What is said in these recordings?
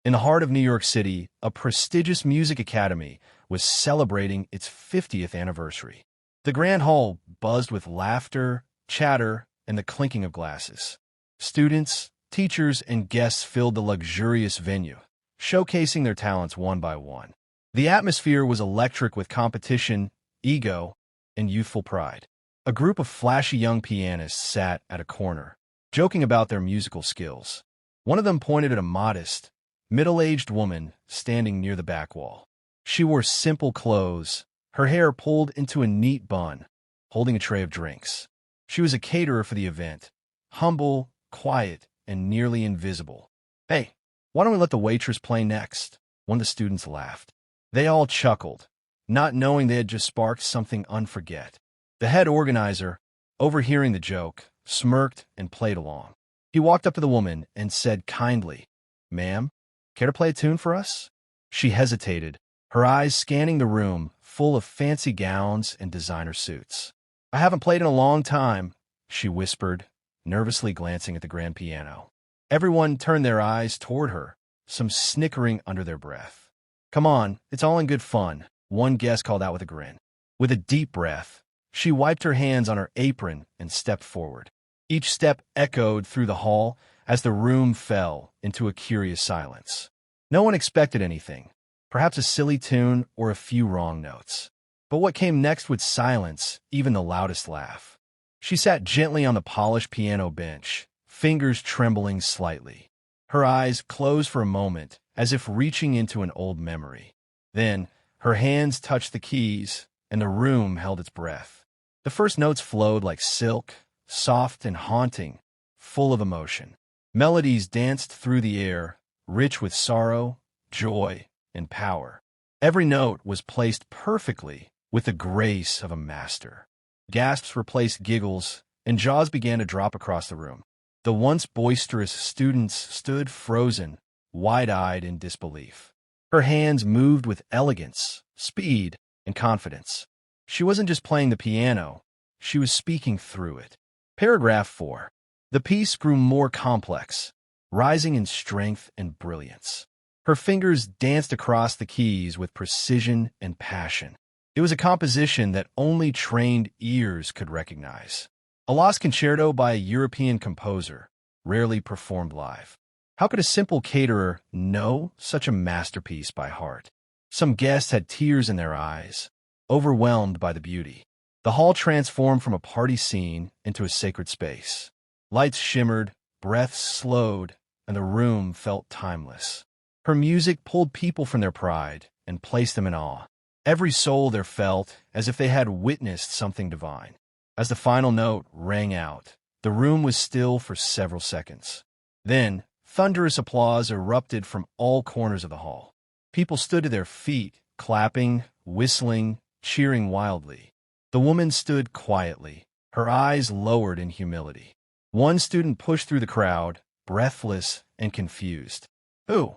In the heart of New York City, a prestigious music academy was celebrating its 50th anniversary. The Grand Hall buzzed with laughter, chatter, and the clinking of glasses. Students, teachers, and guests filled the luxurious venue, showcasing their talents one by one. The atmosphere was electric with competition, ego, and youthful pride. A group of flashy young pianists sat at a corner, joking about their musical skills. One of them pointed at a modest, middle-aged woman standing near the back wall. She wore simple clothes, her hair pulled into a neat bun, holding a tray of drinks. She was a caterer for the event, humble, quiet, and nearly invisible. "Hey, why don't we let the waitress play next?" One of the students laughed. They all chuckled, not knowing they had just sparked something unforgettable. The head organizer, overhearing the joke, smirked and played along. He walked up to the woman and said kindly, "Ma'am, care to play a tune for us?" She hesitated, her eyes scanning the room, full of fancy gowns and designer suits. "I haven't played in a long time," she whispered, nervously glancing at the grand piano. Everyone turned their eyes toward her, some snickering under their breath. "Come on, it's all in good fun," one guest called out with a grin. With a deep breath, she wiped her hands on her apron and stepped forward. Each step echoed through the hall as the room fell into a curious silence. No one expected anything, perhaps a silly tune or a few wrong notes. But what came next would silence even the loudest laugh. She sat gently on the polished piano bench, fingers trembling slightly. Her eyes closed for a moment, as if reaching into an old memory. Then, her hands touched the keys, and the room held its breath. The first notes flowed like silk, soft and haunting, full of emotion. Melodies danced through the air, rich with sorrow, joy, and power. Every note was placed perfectly, with the grace of a master. Gasps replaced giggles, and jaws began to drop across the room. The once boisterous students stood frozen, wide-eyed in disbelief. Her hands moved with elegance, speed, and confidence. She wasn't just playing the piano, she was speaking through it. Paragraph 4. The piece grew more complex, rising in strength and brilliance. Her fingers danced across the keys with precision and passion. It was a composition that only trained ears could recognize. A lost concerto by a European composer, rarely performed live. How could a simple caterer know such a masterpiece by heart? Some guests had tears in their eyes, overwhelmed by the beauty. The hall transformed from a party scene into a sacred space. Lights shimmered, breaths slowed, and the room felt timeless. Her music pulled people from their pride and placed them in awe. Every soul there felt as if they had witnessed something divine. As the final note rang out, the room was still for several seconds. Then, thunderous applause erupted from all corners of the hall. People stood to their feet, clapping, whistling, cheering wildly. The woman stood quietly, her eyes lowered in humility. One student pushed through the crowd, breathless and confused. Who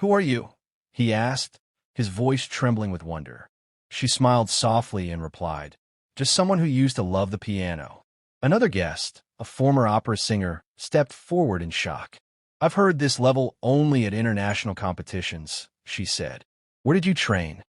are you?" he asked, his voice trembling with wonder. She smiled softly and replied, "Just someone who used to love the piano." Another guest, a former opera singer, stepped forward in shock. "I've heard this level only at international competitions," she said. "Where did you train?"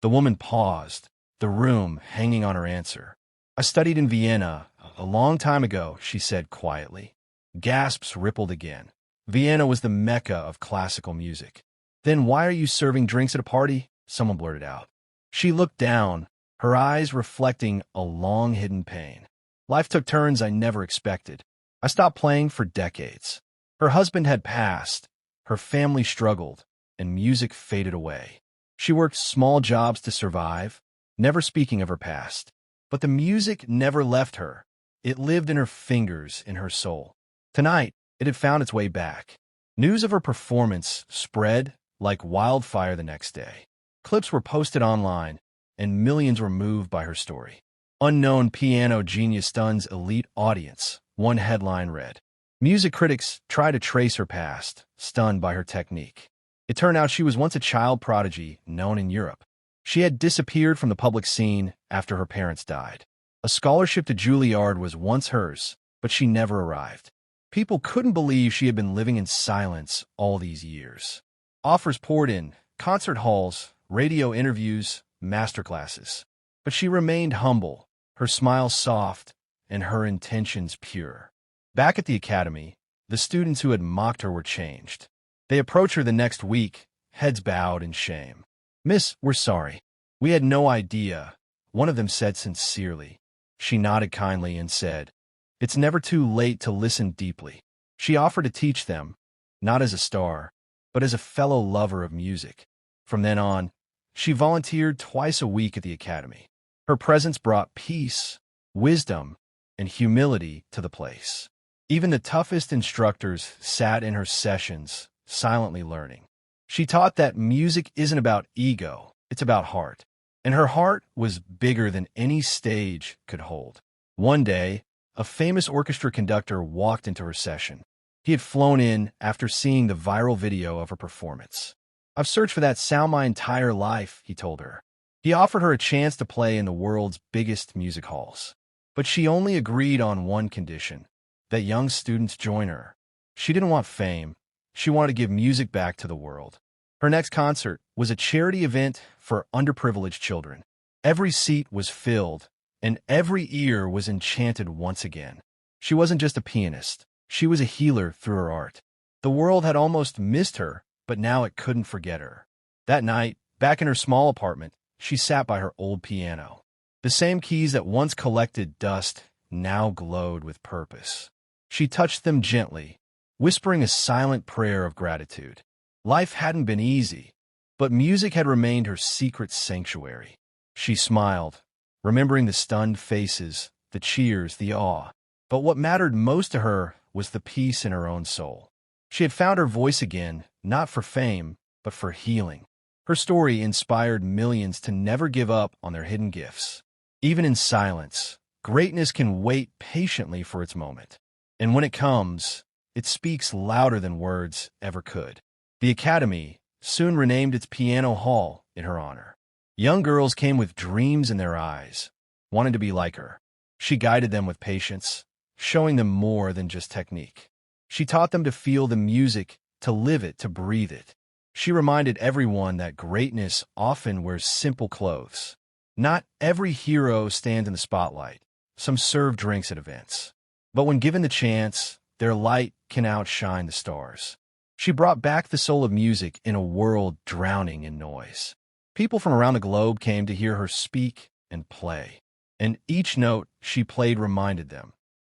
The woman paused, the room hanging on her answer. "I studied in Vienna a long time ago," she said quietly. Gasps rippled again. Vienna was the mecca of classical music. "Then why are you serving drinks at a party?" someone blurted out. She looked down, her eyes reflecting a long-hidden pain. "Life took turns I never expected. I stopped playing for decades. Her husband had passed, her family struggled, and music faded away. She worked small jobs to survive, never speaking of her past. But the music never left her. It lived in her fingers, in her soul. Tonight, it had found its way back. News of her performance spread like wildfire the next day. Clips were posted online, and millions were moved by her story. Unknown piano genius stuns elite audience, one headline read. Music critics try to trace her past, stunned by her technique. It turned out she was once a child prodigy known in Europe. She had disappeared from the public scene after her parents died. A scholarship to Juilliard was once hers, but she never arrived. People couldn't believe she had been living in silence all these years. Offers poured in, concert halls, radio interviews, masterclasses. But she remained humble, her smile soft, and her intentions pure. Back at the academy, the students who had mocked her were changed. They approached her the next week, heads bowed in shame. "Miss, we're sorry. We had no idea," one of them said sincerely. She nodded kindly and said, "It's never too late to listen deeply." She offered to teach them, not as a star, but as a fellow lover of music. From then on, she volunteered twice a week at the academy. Her presence brought peace, wisdom, and humility to the place. Even the toughest instructors sat in her sessions, silently learning. She taught that music isn't about ego, it's about heart. And her heart was bigger than any stage could hold. One day, a famous orchestra conductor walked into her session. He had flown in after seeing the viral video of her performance. "I've searched for that sound my entire life," he told her. He offered her a chance to play in the world's biggest music halls. But she only agreed on one condition: that young students join her. She didn't want fame. She wanted to give music back to the world. Her next concert was a charity event for underprivileged children. Every seat was filled, and every ear was enchanted once again. She wasn't just a pianist. She was a healer through her art. The world had almost missed her, but now it couldn't forget her. That night, back in her small apartment, she sat by her old piano. The same keys that once collected dust now glowed with purpose. She touched them gently, whispering a silent prayer of gratitude. Life hadn't been easy, but music had remained her secret sanctuary. She smiled, remembering the stunned faces, the cheers, the awe. But what mattered most to her was the peace in her own soul. She had found her voice again, not for fame, but for healing. Her story inspired millions to never give up on their hidden gifts. Even in silence, greatness can wait patiently for its moment. And when it comes, it speaks louder than words ever could. The Academy soon renamed its piano hall in her honor. Young girls came with dreams in their eyes, wanting to be like her. She guided them with patience, showing them more than just technique. She taught them to feel the music, to live it, to breathe it. She reminded everyone that greatness often wears simple clothes. Not every hero stands in the spotlight. Some serve drinks at events. But when given the chance, their light can outshine the stars. She brought back the soul of music in a world drowning in noise. People from around the globe came to hear her speak and play. And each note she played reminded them,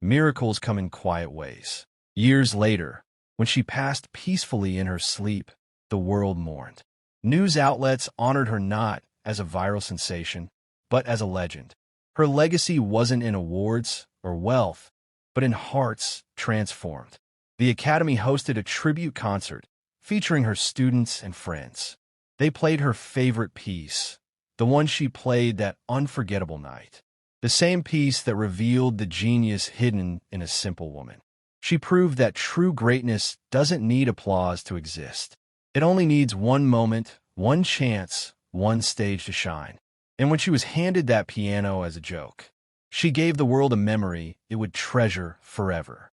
miracles come in quiet ways. Years later, when she passed peacefully in her sleep, the world mourned. News outlets honored her not as a viral sensation, but as a legend. Her legacy wasn't in awards or wealth, but in hearts transformed. The Academy hosted a tribute concert featuring her students and friends. They played her favorite piece, the one she played that unforgettable night. The same piece that revealed the genius hidden in a simple woman. She proved that true greatness doesn't need applause to exist. It only needs one moment, one chance, one stage to shine. And when she was handed that piano as a joke, she gave the world a memory it would treasure forever.